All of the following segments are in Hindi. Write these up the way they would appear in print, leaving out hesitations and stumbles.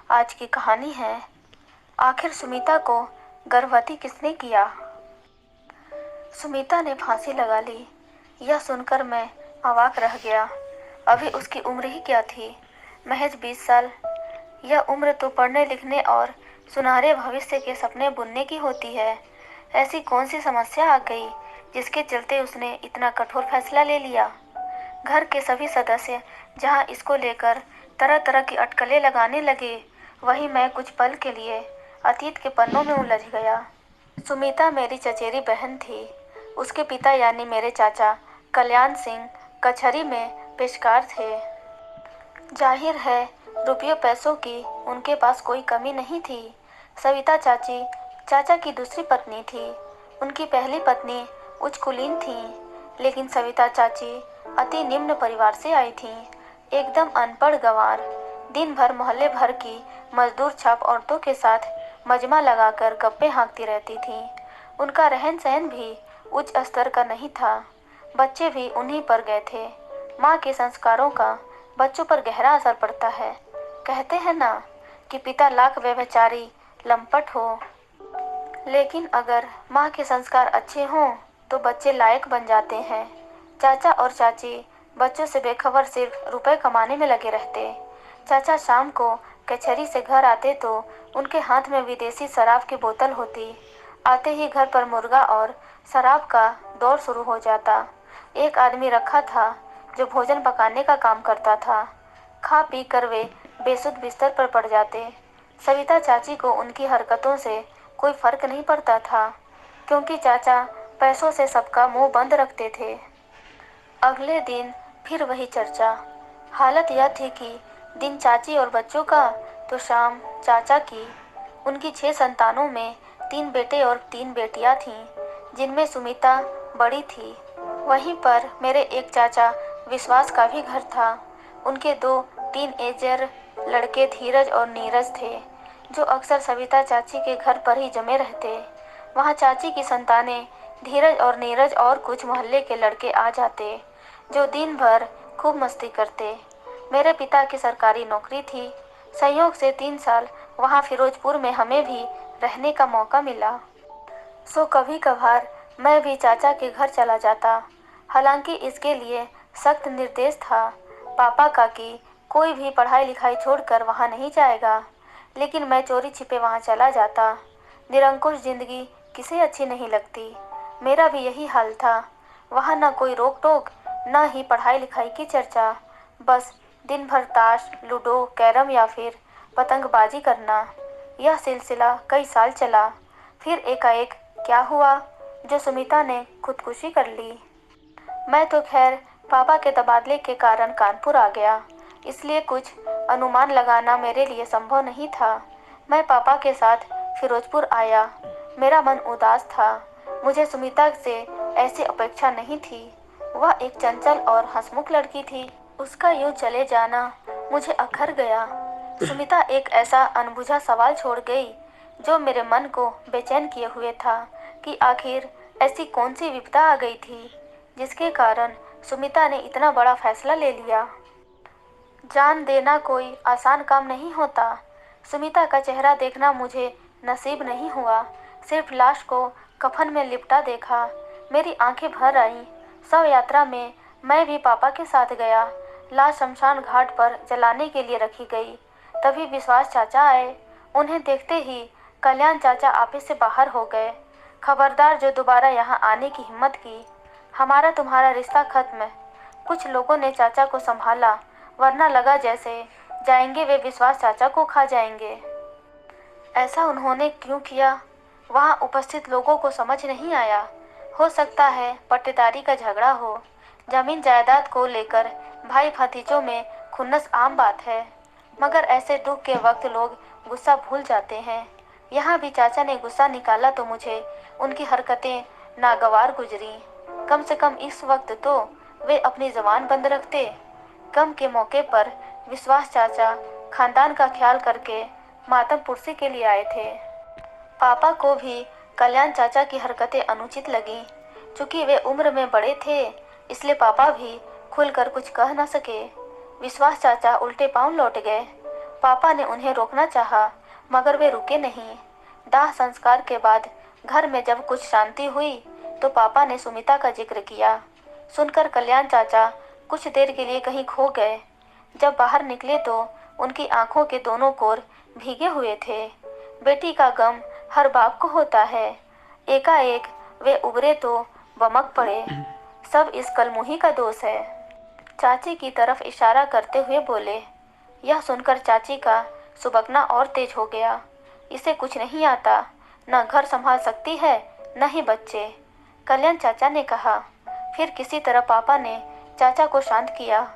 आज की कहानी है, आखिर सुमिता को गर्भवती किसने किया। सुमिता ने फांसी लगा ली, यह सुनकर मैं अवाक रह गया। अभी उसकी उम्र ही क्या थी, महज 20 साल। यह उम्र तो पढ़ने लिखने और सुनहरे भविष्य के सपने बुनने की होती है। ऐसी कौन सी समस्या आ गई जिसके चलते उसने इतना कठोर फैसला ले लिया। घर के सभी सदस्य जहां इसको लेकर तरह तरह की अटकलें लगाने लगे, वहीं मैं कुछ पल के लिए अतीत के पन्नों में उलझ गया। सुमिता मेरी चचेरी बहन थी। उसके पिता यानी मेरे चाचा कल्याण सिंह कचहरी में पेशकार थे। जाहिर है, रुपयों पैसों की उनके पास कोई कमी नहीं थी। सविता चाची चाचा की दूसरी पत्नी थी। उनकी पहली पत्नी उच्च कुलीन थी, लेकिन सविता चाची अति निम्न परिवार से आई थीं। एकदम अनपढ़ गंवार, दिन भर मोहल्ले भर की मजदूर छाप औरतों के साथ मजमा लगाकर गप्पे हाँकती रहती थीं। उनका रहन सहन भी उच्च स्तर का नहीं था। बच्चे भी उन्हीं पर गए थे। माँ के संस्कारों का बच्चों पर गहरा असर पड़ता है। कहते हैं ना कि पिता लाख व्यभिचारी लंपट हो, लेकिन अगर माँ के संस्कार अच्छे हों तो बच्चे लायक बन जाते हैं। चाचा और चाची बच्चों से बेखबर सिर्फ रुपए कमाने में लगे रहते। चाचा शाम को कचहरी से घर आते तो उनके हाथ में विदेशी शराब की बोतल होती। आते ही घर पर मुर्गा और शराब का दौर शुरू हो जाता। एक आदमी रखा था जो भोजन पकाने का काम करता था। खा पी कर वे बेसुध बिस्तर पर पड़ जाते। सविता चाची को उनकी हरकतों से कोई फर्क नहीं पड़ता था, क्योंकि चाचा पैसों से सबका मुंह बंद रखते थे। अगले दिन फिर वही चर्चा। हालत यह थी कि दिन चाची और बच्चों का तो शाम चाचा की। उनकी 6 संतानों में 3 बेटे और 3 बेटियां थीं, जिनमें सुमिता बड़ी थी। वहीं पर मेरे एक चाचा विश्वास का भी घर था। उनके 2 टीनएजर लड़के धीरज और नीरज थे, जो अक्सर सविता चाची के घर पर ही जमे रहते। वहाँ चाची की संतानें धीरज और नीरज और कुछ मोहल्ले के लड़के आ जाते, जो दिन भर खूब मस्ती करते। मेरे पिता की सरकारी नौकरी थी। संयोग से 3 साल वहाँ फिरोजपुर में हमें भी रहने का मौका मिला। सो कभी कभार मैं भी चाचा के घर चला जाता। हालांकि इसके लिए सख्त निर्देश था पापा का कि कोई भी पढ़ाई लिखाई छोड़कर वहाँ नहीं जाएगा, लेकिन मैं चोरी छिपे वहाँ चला जाता। निरंकुश जिंदगी किसे अच्छी नहीं लगती। मेरा भी यही हाल था। वहाँ न कोई रोक टोक, न ही पढ़ाई लिखाई की चर्चा। बस दिन भर ताश, लूडो, कैरम या फिर पतंगबाजी करना। यह सिलसिला कई साल चला। फिर एकाएक क्या हुआ जो सुमिता ने खुदकुशी कर ली। मैं तो खैर पापा के तबादले के कारण कानपुर आ गया, इसलिए कुछ अनुमान लगाना मेरे लिए संभव नहीं था। मैं पापा के साथ फिरोजपुर आया। मेरा मन उदास था। मुझे सुमिता से ऐसी अपेक्षा नहीं थी। वह एक चंचल और हंसमुख लड़की थी। उसका यूं चले जाना मुझे अखर गया। सुमिता एक ऐसा अनबुझा सवाल छोड़ गई जो मेरे मन को बेचैन किए हुए था कि आखिर ऐसी कौन सी विपदा आ गई थी जिसके कारण सुमिता ने इतना बड़ा फैसला ले लिया। जान देना कोई आसान काम नहीं होता। सुमिता का चेहरा देखना मुझे नसीब नहीं हुआ। सिर्फ लाश को कफन में लिपटा देखा। मेरी आंखें भर आईं। शव यात्रा में मैं भी पापा के साथ गया। लाश शमशान घाट पर जलाने के लिए रखी गई। तभी विश्वास चाचा आए। उन्हें देखते ही कल्याण चाचा ऑफिस से बाहर हो गए। खबरदार जो दोबारा यहाँ आने की हिम्मत की, हमारा तुम्हारा रिश्ता खत्म। कुछ लोगों ने चाचा को संभाला, वरना लगा जैसे जाएंगे वे विश्वास चाचा को खा जाएंगे। ऐसा उन्होंने क्यों किया, वहाँ उपस्थित लोगों को समझ नहीं आया। हो सकता है पट्टेदारी का झगड़ा हो। जमीन जायदाद को लेकर भाई भतीजों में खुन्नस आम बात है, मगर ऐसे दुख के वक्त लोग गुस्सा भूल जाते हैं। यहाँ भी चाचा ने गुस्सा निकाला तो मुझे उनकी हरकतें नागवार गुजरी। कम से कम इस वक्त तो वे अपनी ज़बान बंद रखते। गम के मौके पर विश्वास चाचा खानदान का ख्याल करके मातम पुरसी के लिए आए थे। पापा को भी कल्याण चाचा की हरकतें अनुचित लगीं। चूंकि वे उम्र में बड़े थे, इसलिए पापा भी खुलकर कुछ कह न सके। विश्वास चाचा उल्टे पांव लौट गए। पापा ने उन्हें रोकना चाहा, मगर वे रुके नहीं। दाह संस्कार के बाद घर में जब कुछ शांति हुई तो पापा ने सुमिता का जिक्र किया। सुनकर कल्याण चाचा कुछ देर के लिए कहीं खो गए। जब बाहर निकले तो उनकी आंखों के दोनों कोर भीगे हुए थे। बेटी का गम हर बाप को होता है। एकाएक वे उबरे तो बमक पड़े। सब इस कलमुही का दोष है। चाची की तरफ इशारा करते हुए बोले। यह सुनकर चाची का सुबकना और तेज हो गया। इसे कुछ नहीं आता, न घर संभाल सकती है न ही बच्चे, कल्याण चाचा ने कहा। फिर किसी तरह पापा ने चाचा को शांत किया।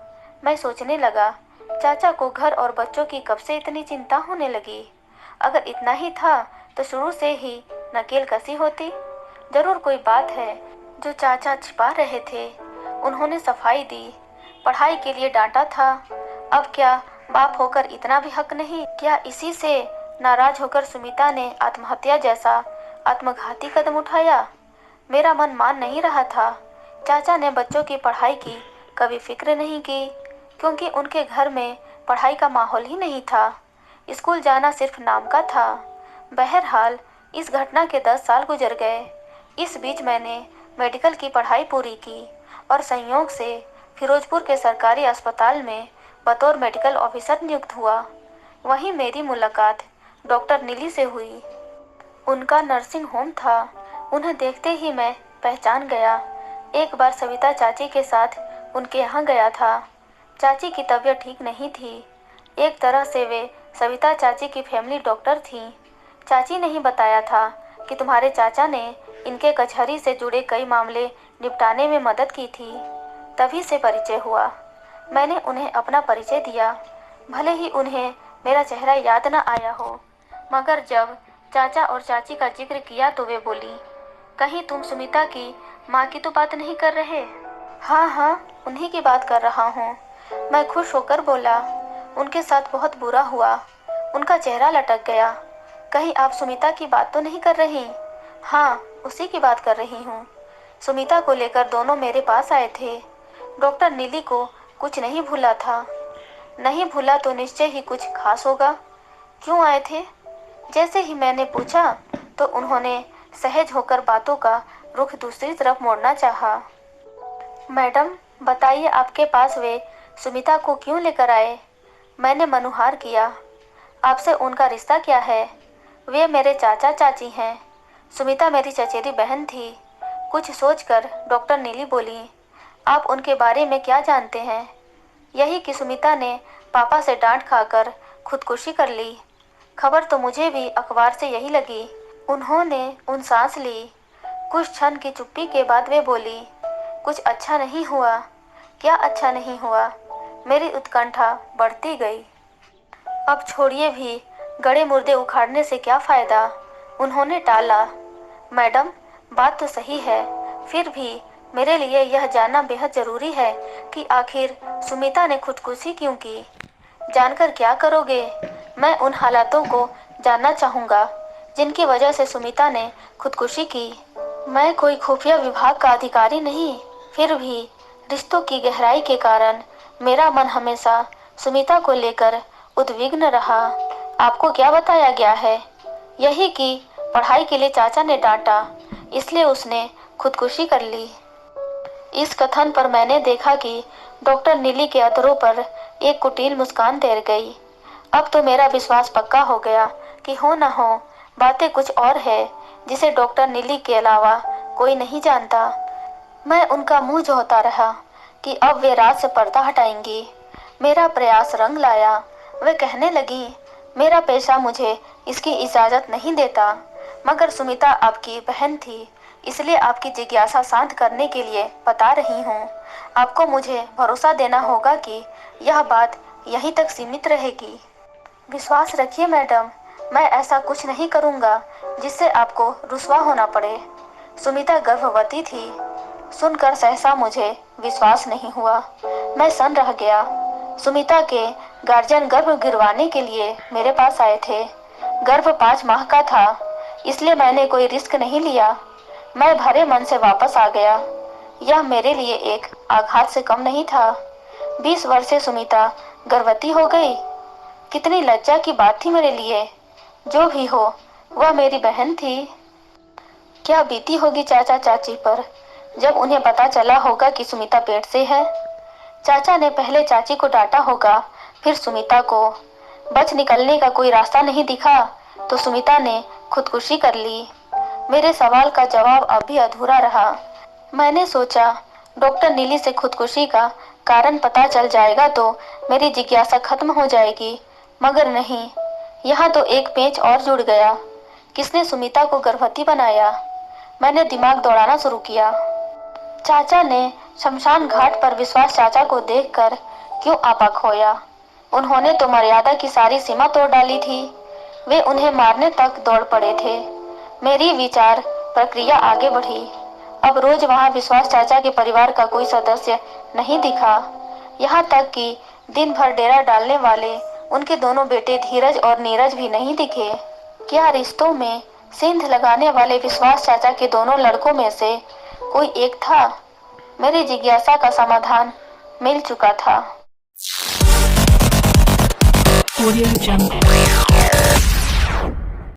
मैं सोचने लगा, चाचा को घर और बच्चों की कब से इतनी चिंता होने लगी। अगर इतना ही था तो शुरू से ही नकेल कसी होती। जरूर कोई बात है जो चाचा छिपा रहे थे। उन्होंने सफाई दी, पढ़ाई के लिए डांटा था। अब क्या बाप होकर इतना भी हक नहीं? क्या इसी से नाराज होकर सुमिता ने आत्महत्या जैसा आत्मघाती कदम उठाया? मेरा मन मान नहीं रहा था। चाचा ने बच्चों की पढ़ाई की कभी फिक्र नहीं की, क्योंकि उनके घर में पढ़ाई का माहौल ही नहीं था। स्कूल जाना सिर्फ नाम का था। बहरहाल इस घटना के 10 साल गुजर गए। इस बीच मैंने मेडिकल की पढ़ाई पूरी की और संयोग से फिरोजपुर के सरकारी अस्पताल में बतौर मेडिकल ऑफिसर नियुक्त हुआ। वहीं मेरी मुलाकात डॉक्टर नीली से हुई। उनका नर्सिंग होम था। उन्हें देखते ही मैं पहचान गया। एक बार सविता चाची के साथ उनके यहाँ गया था। चाची की तबीयत ठीक नहीं थी। एक तरह से वे सविता चाची की फैमिली डॉक्टर थीं। चाची ने ही बताया था कि तुम्हारे चाचा ने इनके कचहरी से जुड़े कई मामले निपटाने में मदद की थी। तभी से परिचय हुआ। मैंने उन्हें अपना परिचय दिया। भले ही उन्हें मेरा चेहरा याद न आया हो, मगर जब चाचा और चाची का जिक्र किया तो वे बोली, कहीं तुम सुमिता की माँ की तो बात नहीं कर रहे? हाँ हाँ, उन्हीं की बात कर रहा हूँ। मैं खुश होकर बोला। उनके साथ बहुत बुरा हुआ। उनका चेहरा लटक गया। कहीं आप सुमिता की बात तो नहीं कर रही? हाँ, उसी की बात कर रही हूँ। सुमिता को लेकर दोनों मेरे पास आए थे। डॉक्टर नीली को कुछ नहीं भूला था। नहीं भूला तो निश्चय ही कुछ खास होगा। क्यों आए थे? जैसे ही मैंने पूछा तो उन्होंने सहज होकर बातों का रुख दूसरी तरफ मोड़ना चाहा। मैडम, बताइए आपके पास वे सुमिता को क्यों लेकर आए? मैंने मनुहार किया। आपसे उनका रिश्ता क्या है? वे मेरे चाचा चाची हैं। सुमिता मेरी चचेरी बहन थी। कुछ सोचकर डॉक्टर नीली बोली, आप उनके बारे में क्या जानते हैं? यही कि सुमिता ने पापा से डांट खाकर खुदकुशी कर ली। खबर तो मुझे भी अखबार से यही लगी। उन्होंने उन सांस ली। कुछ क्षण की चुप्पी के बाद वे बोली, कुछ अच्छा नहीं हुआ? क्या अच्छा नहीं हुआ? मेरी उत्कंठा बढ़ती गई। अब छोड़िए भी, गड़े मुर्दे उखाड़ने से क्या फ़ायदा? उन्होंने टाला। मैडम, बात तो सही है, फिर भी मेरे लिए यह जानना बेहद ज़रूरी है कि आखिर सुमिता ने खुदकुशी क्यों की। जानकर क्या करोगे? मैं उन हालातों को जानना चाहूँगा जिनकी वजह से सुमिता ने खुदकुशी की। मैं कोई खुफिया विभाग का अधिकारी नहीं, फिर भी रिश्तों की गहराई के कारण मेरा मन हमेशा सुमिता को लेकर उद्विग्न रहा। आपको क्या बताया गया है? यही कि पढ़ाई के लिए चाचा ने डांटा, इसलिए उसने खुदकुशी कर ली। इस कथन पर मैंने देखा कि डॉक्टर नीली के अधरों पर एक कुटिल मुस्कान तैर गई। अब तो मेरा विश्वास पक्का हो गया कि हो न हो, बातें कुछ और है जिसे डॉक्टर नीली के अलावा कोई नहीं जानता। मैं उनका मुंह जोहता रहा कि अब वे रात से पर्दा हटाएंगी। मेरा प्रयास रंग लाया। वे कहने लगी, मेरा पेशा मुझे इसकी इजाज़त नहीं देता, मगर सुमिता आपकी बहन थी, इसलिए आपकी जिज्ञासा शांत करने के लिए बता रही हूँ। आपको मुझे भरोसा देना होगा कि यह बात यहीं तक सीमित रहेगी। विश्वास रखिए मैडम, मैं ऐसा कुछ नहीं करूँगा जिससे आपको रुस्वा होना पड़े। सुमिता गर्भवती थी। सुनकर सहसा मुझे विश्वास नहीं हुआ। मैं सन रह गया। सुमिता के गार्जियन गर्भ गिरवाने के लिए मेरे पास आए थे। गर्भ 5 माह का था, इसलिए मैंने कोई रिस्क नहीं लिया। मैं भरे मन से वापस आ गया। यह मेरे लिए एक आघात से कम नहीं था। 20 वर्षीय सुमिता गर्भवती हो गई। कितनी लज्जा की बात थी मेरे लिए। जो भी हो, वह मेरी बहन थी। क्या बीती होगी चाचा चाची पर जब उन्हें पता चला होगा कि सुमिता पेट से है। चाचा ने पहले चाची को डांटा होगा, फिर सुमिता को। बच निकलने का कोई रास्ता नहीं दिखा तो सुमिता ने खुदकुशी कर ली। मेरे सवाल का जवाब अब भी अधूरा रहा। मैंने सोचा डॉक्टर नीली से खुदकुशी का कारण पता चल जाएगा तो मेरी जिज्ञासा खत्म हो जाएगी, मगर नहीं। यहाँ तो एक पेंच और जुड़ गया। किसने सुमिता को गर्भवती बनाया? मैंने दिमाग दौड़ाना शुरू किया। चाचा ने शमशान घाट पर विश्वास चाचा को देखकर क्यों आपा खोया? उन्होंने तो मर्यादा की सारी सीमा तोड़ डाली थी। वे उन्हें मारने तक दौड़ पड़े थे। मेरी विचार प्रक्रिया आगे बढ़ी। अब रोज वहां विश्वास चाचा के परिवार का कोई सदस्य नहीं दिखा। यहाँ तक कि दिन भर डेरा डालने वाले उनके दोनों बेटे धीरज और नीरज भी नहीं दिखे। क्या रिश्तों में सिंध लगाने वाले विश्वास चाचा के दोनों लड़कों में से कोई एक था? मेरी जिज्ञासा का समाधान मिल चुका था। Audio Jungle.